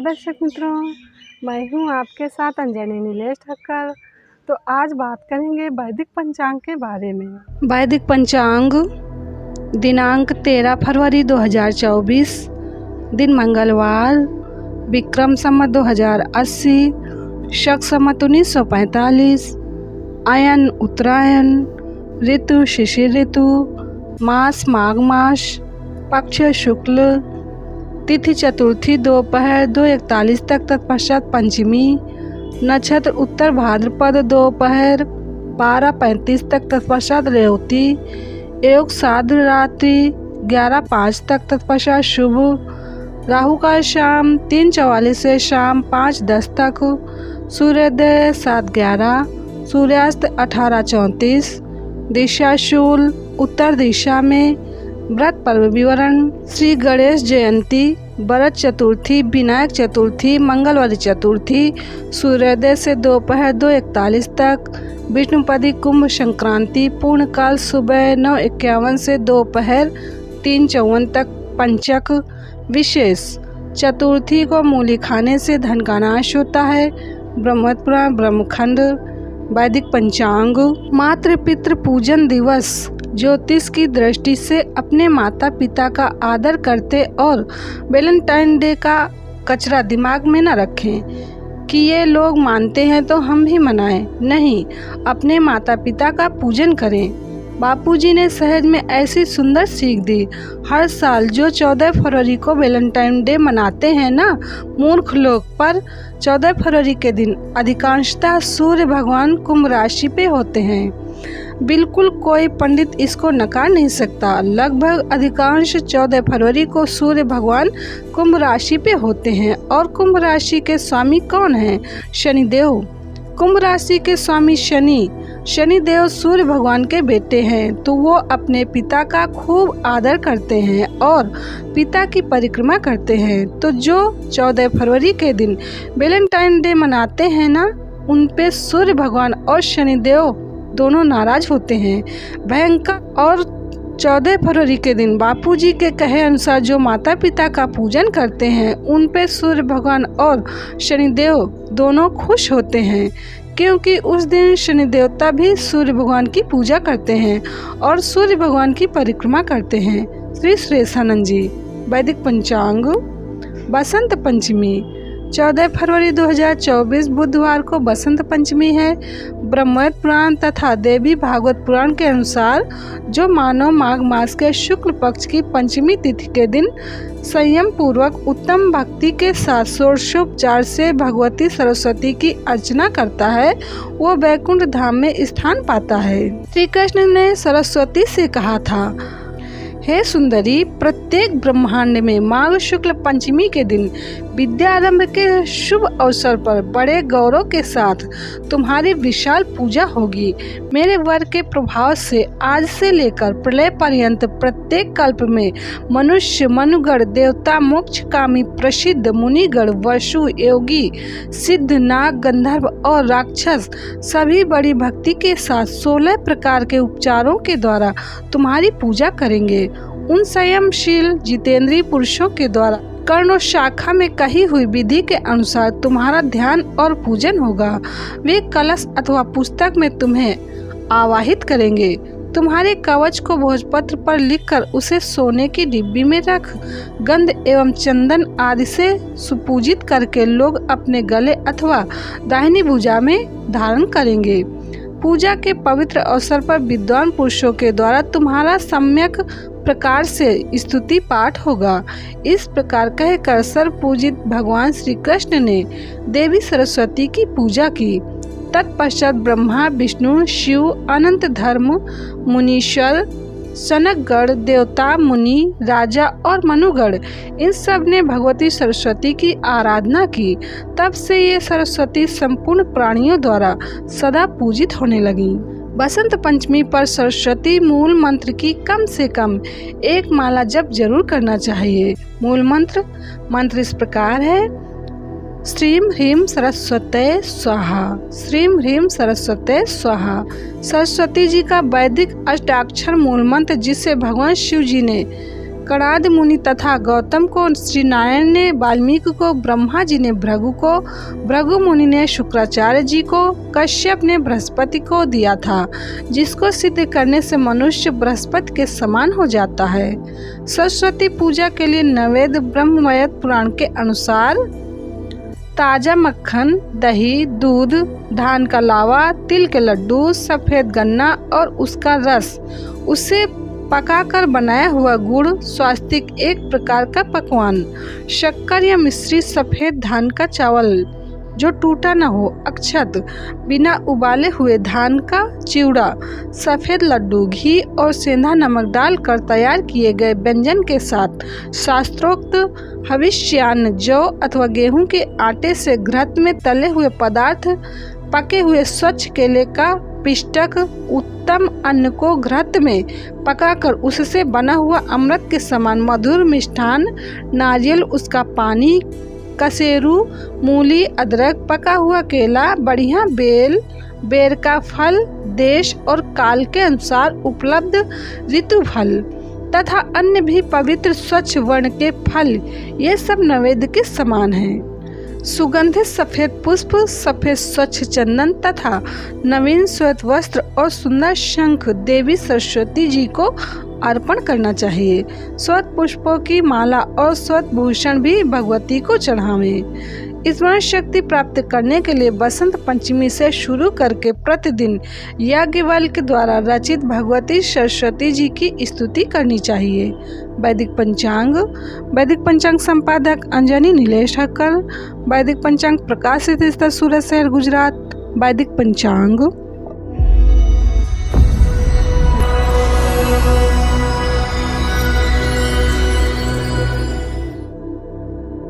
दर्शक मित्रों, मैं हूं आपके साथ अंजनी नीलेश ठक्कर। तो आज बात करेंगे वैदिक पंचांग के बारे में। वैदिक पंचांग दिनांक 13 फरवरी 2024, दिन मंगलवार, विक्रम संवत 2080, शक संवत 1945, अयन उत्तरायण, ऋतु शिशिर ऋतु, मास माघ मास, पक्ष शुक्ल, तिथि चतुर्थी दोपहर 2:41 तक, तत्पश्चात पंचमी, नक्षत्र उत्तर भाद्रपद दोपहर 12:35 तक, तत्पश्चात रेवती, योग साध्र रात्रि 11:05 तक, तत्पश्चात शुभ, राहु का शाम 3:44 से शाम 5:10 तक, सूर्योदय 7:11, सूर्यास्त 18:34, दिशा शूल उत्तर दिशा में। व्रत पर्व विवरण: श्री गणेश जयंती, भरत चतुर्थी, विनायक चतुर्थी, मंगलवारी चतुर्थी, सूर्योदय से दोपहर 2:41 तक, विष्णुपदी कुंभ संक्रांति, पूर्णकाल सुबह 9:51 से दोपहर 3:54 तक, पंचक विशेष। चतुर्थी को मूली खाने से धन का नाश होता है। ब्रह्मपुराण ब्रह्मखंड। वैदिक पंचांग। मातृ पितृ पूजन दिवस। ज्योतिष की दृष्टि से अपने माता पिता का आदर करते और वैलेंटाइन डे का कचरा दिमाग में न रखें कि ये लोग मानते हैं तो हम भी मनाएं। नहीं, अपने माता पिता का पूजन करें। बापूजी ने सहज में ऐसी सुंदर सीख दी। हर साल जो 14 फरवरी को वैलेंटाइन डे मनाते हैं ना मूर्ख लोग, पर 14 फरवरी के दिन अधिकांशतः सूर्य भगवान कुंभ राशि पे होते हैं। बिल्कुल कोई पंडित इसको नकार नहीं सकता। लगभग अधिकांश 14 फरवरी को सूर्य भगवान कुंभ राशि पे होते हैं। और कुंभ राशि के स्वामी कौन हैं? शनिदेव। कुंभ राशि के स्वामी शनिदेव सूर्य भगवान के बेटे हैं, तो वो अपने पिता का खूब आदर करते हैं और पिता की परिक्रमा करते हैं। तो जो 14 फरवरी के दिन वैलेंटाइन डे मनाते हैं ना, उन पे सूर्य भगवान और शनिदेव दोनों नाराज होते हैं, भयंकर। और 14 फरवरी के दिन बापूजी के कहे अनुसार जो माता पिता का पूजन करते हैं, उन पे सूर्य भगवान और शनिदेव दोनों खुश होते हैं, क्योंकि उस दिन शनि देवता भी सूर्य भगवान की पूजा करते हैं और सूर्य भगवान की परिक्रमा करते हैं। श्री सुरेशानंद जी। वैदिक पंचांग। बसंत पंचमी। 14 फरवरी 2024 बुधवार को बसंत पंचमी है। ब्रह्मोत्तर पुराण तथा देवी भागवत पुराण के अनुसार जो मानव माघ मास के शुक्ल पक्ष की पंचमी तिथि के दिन संयम पूर्वक उत्तम भक्ति के साथ षोडशोपचार से भगवती सरस्वती की अर्चना करता है, वो वैकुंठ धाम में स्थान पाता है। श्री कृष्ण ने सरस्वती से कहा था, हे सुंदरी, प्रत्येक ब्रह्मांड में माघ शुक्ल पंचमी के दिन विद्यारंभ के शुभ अवसर पर बड़े गौरव के साथ तुम्हारी विशाल पूजा होगी। मेरे वर के प्रभाव से आज से लेकर प्रलय पर्यंत प्रत्येक कल्प में मनुष्य, मनुगण, देवता, मोक्षकामी, प्रसिद्ध मुनिगण, वसु, योगी, सिद्ध, नाग, गंधर्व और राक्षस सभी बड़ी भक्ति के साथ 16 प्रकार के उपचारों के द्वारा तुम्हारी पूजा करेंगे। उन संयमशील जितेंद्रीय पुरुषों के द्वारा कर्ण शाखा में कही हुई विधि के अनुसार तुम्हारा ध्यान और पूजन होगा। वे कलश अथवा पुस्तक में तुम्हें आवाहित करेंगे। तुम्हारे कवच को भोजपत्र पर लिखकर उसे सोने की डिब्बी में रख गंध एवं चंदन आदि से सुपूजित करके लोग अपने गले अथवा दाहिनी भुजा में धारण करेंगे। पूजा के पवित्र अवसर पर विद्वान पुरुषों के द्वारा तुम्हारा सम्यक प्रकार से स्तुति पाठ होगा। इस प्रकार कहकर सर्व पूजित भगवान श्री कृष्ण ने देवी सरस्वती की पूजा की। तत्पश्चात ब्रह्मा, विष्णु, शिव, अनंत धर्म, मुनीश्वर, सनकगण, देवता, मुनि, राजा और मनुगण, इन सब ने भगवती सरस्वती की आराधना की। तब से ये सरस्वती संपूर्ण प्राणियों द्वारा सदा पूजित होने लगी। बसंत पंचमी पर सरस्वती मूल मंत्र की कम से कम एक माला जप जरूर करना चाहिए। मूल मंत्र इस प्रकार है: श्रीम ह्रीम सरस्वती स्वाहा, श्रीम ह्रीम सरस्वती स्वाहा। सरस्वती जी का वैदिक अष्टाक्षर मूल मंत्र, जिसे भगवान शिव जी ने कणाद मुनि तथा गौतम को श्री नारायण ने, वाल्मीकि को ब्रह्मा जी ने भृगु को, भृगु मुनि ने शुक्राचार्य जी को, कश्यप ने बृहस्पति को दिया था, जिसको सिद्ध करने से मनुष्य बृहस्पति के समान हो जाता है। सरस्वती पूजा के लिए नैवेद्य ब्रह्मवैवर्त पुराण के अनुसार ताज़ा मक्खन, दही, दूध, धान का लावा, तिल के लड्डू, सफ़ेद गन्ना और उसका रस, उसे पकाकर बनाया हुआ गुड़, स्वास्तिक एक प्रकार का पकवान, शक्कर या मिश्री, सफ़ेद धान का चावल जो टूटा न हो, अक्षत, बिना उबाले हुए धान का चिवड़ा, सफ़ेद लड्डू, घी और सेंधा नमक डालकर तैयार किए गए व्यंजन के साथ शास्त्रोक्त हविष्यान्न, जौ अथवा गेहूं के आटे से घृत में तले हुए पदार्थ, पके हुए स्वच्छ केले का पिष्टक, उत्तम अन्न को घृत में पकाकर उससे बना हुआ अमृत के समान मधुर मिष्ठान, नारियल, उसका पानी, कसेरू, मूली, अदरक, पका हुआ केला, बढ़िया बेल, बेर का फल, देश और काल के अनुसार उपलब्ध ऋतु फल तथा अन्य भी पवित्र स्वच्छ वर्ण के फल, ये सब नैवेद्य के समान हैं। सुगंधित सफ़ेद पुष्प, सफ़ेद स्वच्छ चंदन तथा नवीन श्वेत वस्त्र और सुंदर शंख देवी सरस्वती जी को अर्पण करना चाहिए। श्वेत पुष्पों की माला और श्वेत भूषण भी भगवती को चढ़ावें। स्मरण शक्ति प्राप्त करने के लिए बसंत पंचमी से शुरू करके प्रतिदिन याज्ञवल्क्य द्वारा रचित भगवती सरस्वती जी की स्तुति करनी चाहिए। वैदिक पंचांग संपादक अंजनी नीलेश ठक्कर। वैदिक पंचांग प्रकाशित सूरत शहर गुजरात। वैदिक पंचांग।